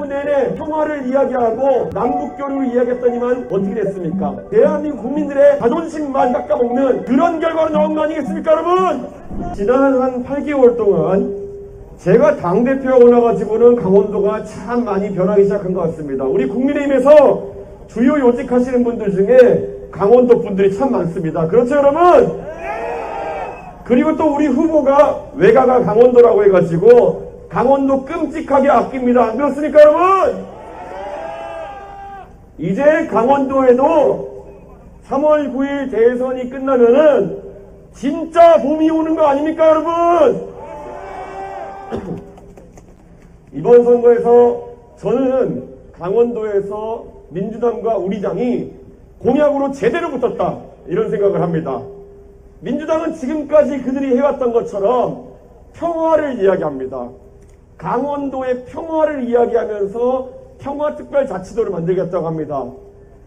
19 내내 평화를 이야기하고 남북교류를 이야기했더니만 어떻게 됐습니까? 대한민국 국민들의 자존심만 깎아먹는 그런 결과로 나온 거 아니겠습니까, 여러분? 지난 한 8개월 동안 제가 당대표가 올라가지고는 강원도가 참 많이 변하기 시작한 것 같습니다. 우리 국민의힘에서 주요 요직하시는 분들 중에 강원도 분들이 참 많습니다. 그렇죠, 여러분? 그리고 또 우리 후보가 외가가 강원도라고 해가지고 강원도 끔찍하게 아낍니다. 안 그렇습니까, 여러분? 이제 강원도에도 3월 9일 대선이 끝나면은 진짜 봄이 오는 거 아닙니까, 여러분? 이번 선거에서 저는 강원도에서 민주당과 우리 당이 공약으로 제대로 붙었다, 이런 생각을 합니다. 민주당은 지금까지 그들이 해왔던 것처럼 평화를 이야기합니다. 강원도의 평화를 이야기하면서 평화특별자치도를 만들겠다고 합니다.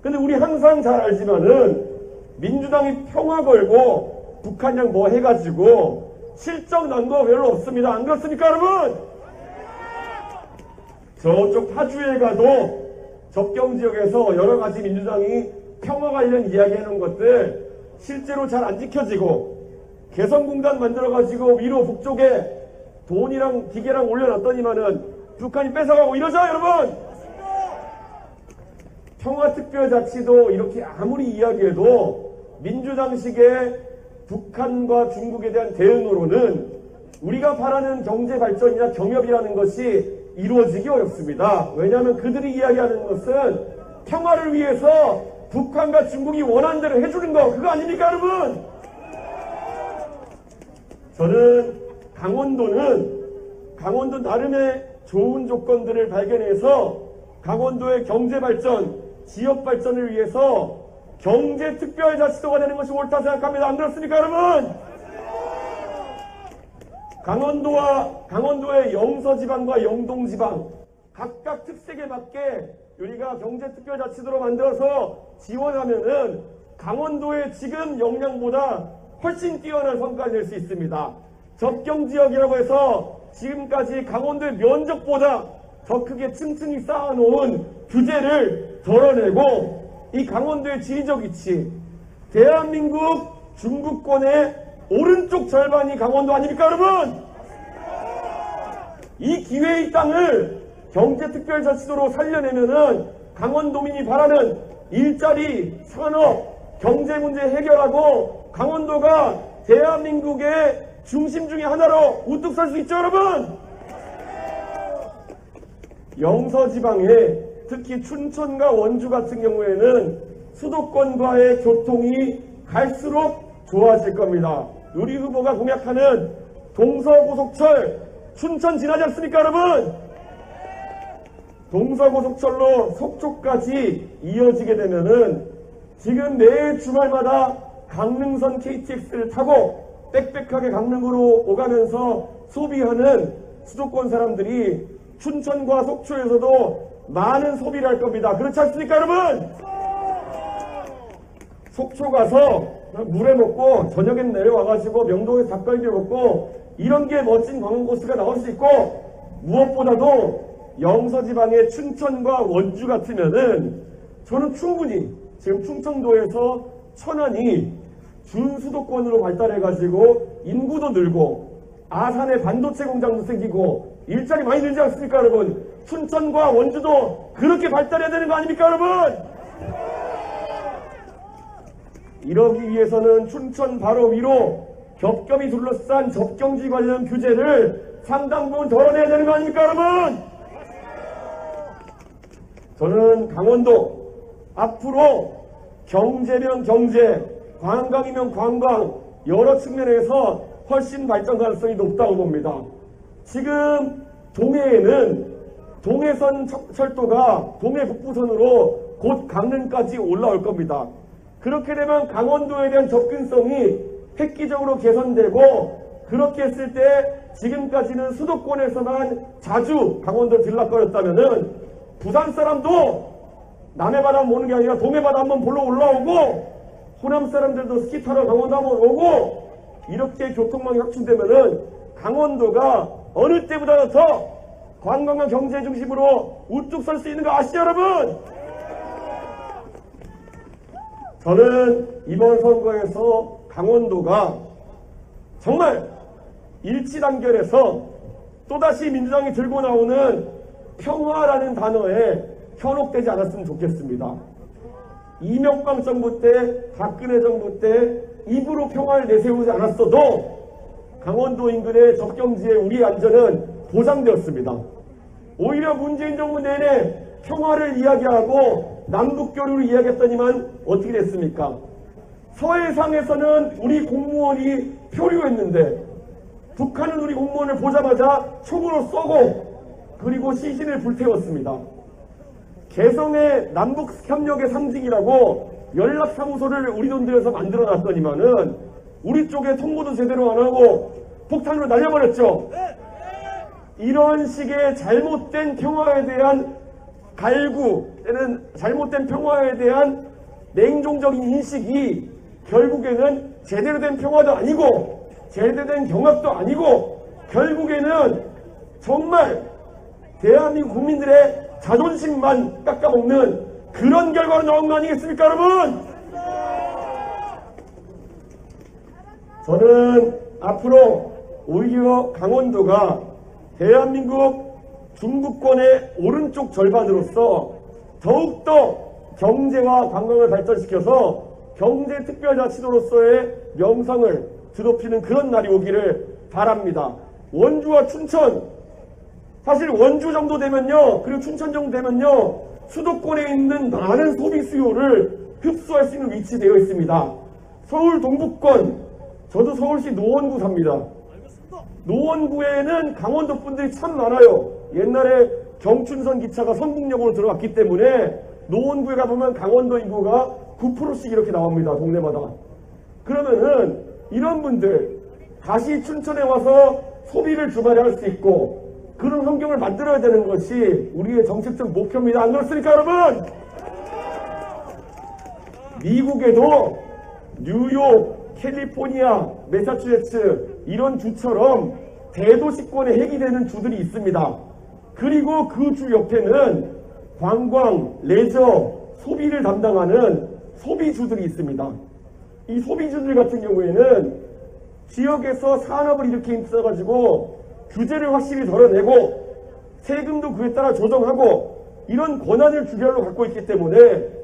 근데 우리 항상 잘 알지만은 민주당이 평화 걸고 북한이랑 뭐 해가지고 실적 난 거 별로 없습니다. 안 그렇습니까, 여러분? 저쪽 파주에 가도 접경지역에서 여러가지 민주당이 평화 관련 이야기해놓은 것들 실제로 잘 안 지켜지고, 개성공단 만들어가지고 위로 북쪽에 돈이랑 기계랑 올려놨더니만은 북한이 뺏어가고 이러죠, 여러분? 평화특별자치도 이렇게 아무리 이야기해도 민주당식의 북한과 중국에 대한 대응으로는 우리가 바라는 경제발전이나 경협이라는 것이 이루어지기 어렵습니다. 왜냐하면 그들이 이야기하는 것은 평화를 위해서 북한과 중국이 원하는 대로 해주는 거, 그거 아닙니까, 여러분? 저는 강원도 나름의 좋은 조건들을 발견해서 강원도의 경제발전, 지역발전을 위해서 경제특별자치도가 되는 것이 옳다 생각합니다. 안 그렇습니까, 여러분? 강원도의 영서지방과 영동지방 각각 특색에 맞게 우리가 경제특별자치도로 만들어서 지원하면은 강원도의 지금 역량보다 훨씬 뛰어난 성과를 낼 수 있습니다. 접경지역이라고 해서 지금까지 강원도의 면적보다 더 크게 층층이 쌓아놓은 규제를 덜어내고, 이 강원도의 지리적 위치, 대한민국 중부권의 오른쪽 절반이 강원도 아닙니까, 여러분? 이 기회의 땅을 경제특별자치도로 살려내면은 강원도민이 바라는 일자리, 산업, 경제 문제 해결하고 강원도가 대한민국의 중심 중에 하나로 우뚝 설 수 있죠, 여러분? 영서지방에 특히 춘천과 원주 같은 경우에는 수도권과의 교통이 갈수록 좋아질 겁니다. 우리 후보가 공약하는 동서고속철, 춘천 지나지 않습니까, 여러분? 동서고속철로 속초까지 이어지게 되면은 지금 매 주말마다 강릉선 KTX를 타고 빽빽하게 강릉으로 오가면서 소비하는 수도권 사람들이 춘천과 속초에서도 많은 소비를 할 겁니다. 그렇지 않습니까, 여러분? 속초 가서 물회 먹고 저녁엔 내려와가지고 명동에서 닭갈비 먹고 이런 게 멋진 관광 코스가 나올 수 있고, 무엇보다도 영서지방의 춘천과 원주 같으면은 저는 충분히 지금 충청도에서 천안이 준수도권으로 발달해가지고 인구도 늘고 아산에 반도체 공장도 생기고 일자리 많이 늘지 않습니까, 여러분? 춘천과 원주도 그렇게 발달해야 되는 거 아닙니까, 여러분? 이러기 위해서는 춘천 바로 위로 겹겹이 둘러싼 접경지 관련 규제를 상당 부분 덜어내야 되는 거 아닙니까, 여러분? 저는 강원도 앞으로 경제면 경제, 관광이면 관광, 여러 측면에서 훨씬 발전 가능성이 높다고 봅니다. 지금 동해에는 동해선 철도가 동해 북부선으로 곧 강릉까지 올라올 겁니다. 그렇게 되면 강원도에 대한 접근성이 획기적으로 개선되고, 그렇게 했을 때 지금까지는 수도권에서만 자주 강원도를 들락거렸다면은 부산 사람도 남해 바다 보는 게 아니라 동해 바다 한번 보러 올라오고, 호남 사람들도 스키 타러 강원도 한번 오고, 이렇게 교통망이 확충되면은 강원도가 어느 때보다 더 관광과 경제 중심으로 우뚝 설 수 있는 거 아시죠, 여러분? 저는 이번 선거에서 강원도가 정말 일치단결해서 또다시 민주당이 들고 나오는 평화라는 단어에 현혹되지 않았으면 좋겠습니다. 이명박 정부 때, 박근혜 정부 때 입으로 평화를 내세우지 않았어도 강원도 인근의 접경지에 우리의 안전은 보장되었습니다. 오히려 문재인 정부 내내 평화를 이야기하고 남북교류를 이야기했더니만 어떻게 됐습니까? 서해상에서는 우리 공무원이 표류했는데 북한은 우리 공무원을 보자마자 총으로 쏘고 그리고 시신을 불태웠습니다. 개성의 남북협력의 상징이라고 연락사무소를 우리 돈 들여서 만들어놨더니만은 우리 쪽에 통보도 제대로 안 하고 폭탄으로 날려버렸죠. 이런 식의 잘못된 평화에 대한 갈구 또는 잘못된 평화에 대한 냉정적인 인식이 결국에는 제대로 된 평화도 아니고 제대로 된 경합도 아니고 결국에는 정말 대한민국 국민들의 자존심만 깎아먹는 그런 결과로 나온 거 아니겠습니까, 여러분? 저는 앞으로 오히려 강원도가 대한민국 중부권의 오른쪽 절반으로서 더욱더 경제와 관광을 발전시켜서 경제특별자치도로서의 명성을 드높이는 그런 날이 오기를 바랍니다. 원주와 춘천, 사실 원주 정도 되면요, 그리고 춘천 정도 되면요, 수도권에 있는 많은 소비 수요를 흡수할 수 있는 위치되어 있습니다. 서울 동북권, 저도 서울시 노원구 삽니다. 노원구에는 강원도 분들이 참 많아요. 옛날에 경춘선 기차가 성북역으로 들어갔기 때문에 노원구에 가보면 강원도 인구가 9%씩 이렇게 나옵니다. 동네마다. 그러면은 이런 분들 다시 춘천에 와서 소비를 주말에 할 수 있고 그런 환경을 만들어야 되는 것이 우리의 정책적 목표입니다. 안 그렇습니까, 여러분? 미국에도 뉴욕, 캘리포니아, 매사추세츠 이런 주처럼 대도시권에 해기되는 주들이 있습니다. 그리고 그 주 옆에는 관광, 레저, 소비를 담당하는 소비주들이 있습니다. 이 소비주들 같은 경우에는 지역에서 산업을 이렇게 있어가지고 규제를 확실히 덜어내고 세금도 그에 따라 조정하고 이런 권한을 주별로 갖고 있기 때문에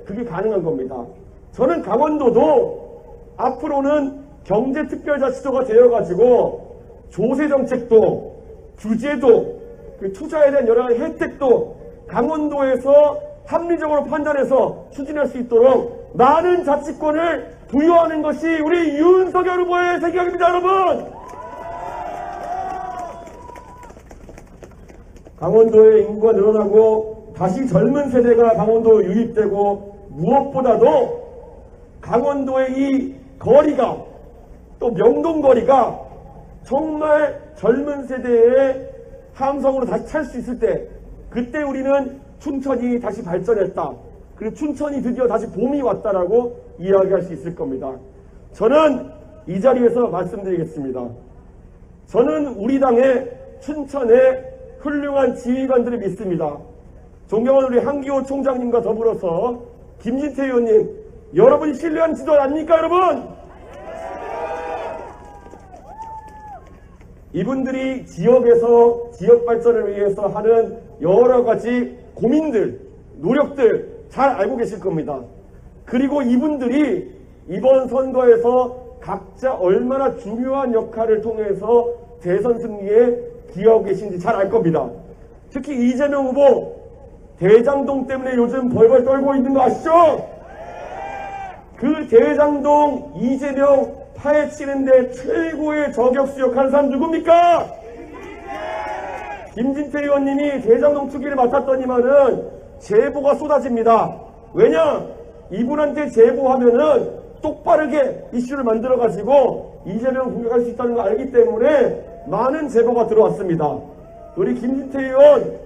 그게 가능한 겁니다. 저는 강원도도 앞으로는 경제특별자치도가 되어가지고 조세정책도 규제도 그 투자에 대한 여러 가지 혜택도 강원도에서 합리적으로 판단해서 추진할 수 있도록 많은 자치권을 부여하는 것이 우리 윤석열 후보의 생각입니다, 여러분! 강원도의 인구가 늘어나고 다시 젊은 세대가 강원도에 유입되고 무엇보다도 강원도의 이 거리가 또 명동거리가 정말 젊은 세대의 함성으로 다시 찰 수 있을 때 그때 우리는 춘천이 다시 발전했다. 그리고 춘천이 드디어 다시 봄이 왔다라고 이야기할 수 있을 겁니다. 저는 이 자리에서 말씀드리겠습니다. 저는 우리 당의 춘천의 훌륭한 지휘관들을 믿습니다. 존경하는 우리 한기호 총장님과 더불어서 김진태 의원님, 여러분이 신뢰하는 지도 아닙니까, 여러분? 이분들이 지역에서 지역 발전을 위해서 하는 여러 가지 고민들, 노력들 잘 알고 계실 겁니다. 그리고 이분들이 이번 선거에서 각자 얼마나 중요한 역할을 통해서 대선 승리에 기여하고 계신지 잘 알 겁니다. 특히 이재명 후보 대장동 때문에 요즘 벌벌 떨고 있는 거 아시죠? 그 대장동 이재명 파헤치는데 최고의 저격수 역할을 사람 누굽니까? 김진태 의원님이 대장동 투기를 맡았더니만은 제보가 쏟아집니다. 왜냐? 이분한테 제보하면은 똑바르게 이슈를 만들어가지고 이재명 공격할 수 있다는 걸 알기 때문에 많은 제보가 들어왔습니다. 우리 김진태 의원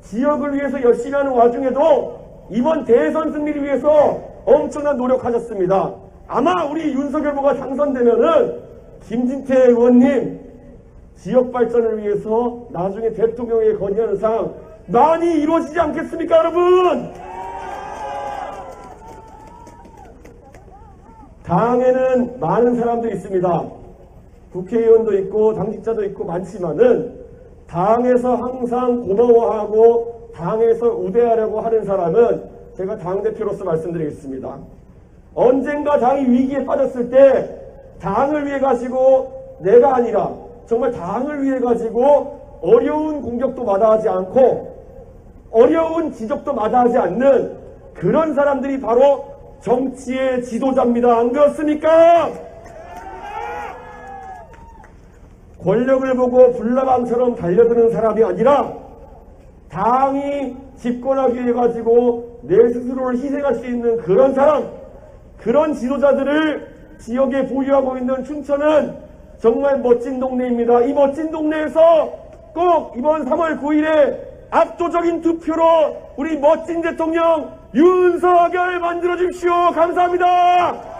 지역을 위해서 열심히 하는 와중에도 이번 대선 승리를 위해서 엄청난 노력하셨습니다. 아마 우리 윤석열 후보가 당선되면은 김진태 의원님 지역 발전을 위해서 나중에 대통령에게 건의하는 사항 많이 이루어지지 않겠습니까, 여러분? 당에는 많은 사람들이 있습니다. 국회의원도 있고 당직자도 있고 많지만은 당에서 항상 고마워하고 당에서 우대하려고 하는 사람은 제가 당대표로서 말씀드리겠습니다. 언젠가 당이 위기에 빠졌을 때 당을 위해 가지고 내가 아니라 정말 당을 위해 가지고 어려운 공격도 마다하지 않고 어려운 지적도 마다하지 않는 그런 사람들이 바로 정치의 지도자입니다. 안 그렇습니까? 권력을 보고 불나방처럼 달려드는 사람이 아니라 당이 집권하기 위해 가지고 내 스스로를 희생할 수 있는 그런 사람, 그런 지도자들을 지역에 보유하고 있는 춘천은 정말 멋진 동네입니다. 이 멋진 동네에서 꼭 이번 3월 9일에 압도적인 투표로 우리 멋진 대통령 윤석열 만들어 주십시오. 감사합니다.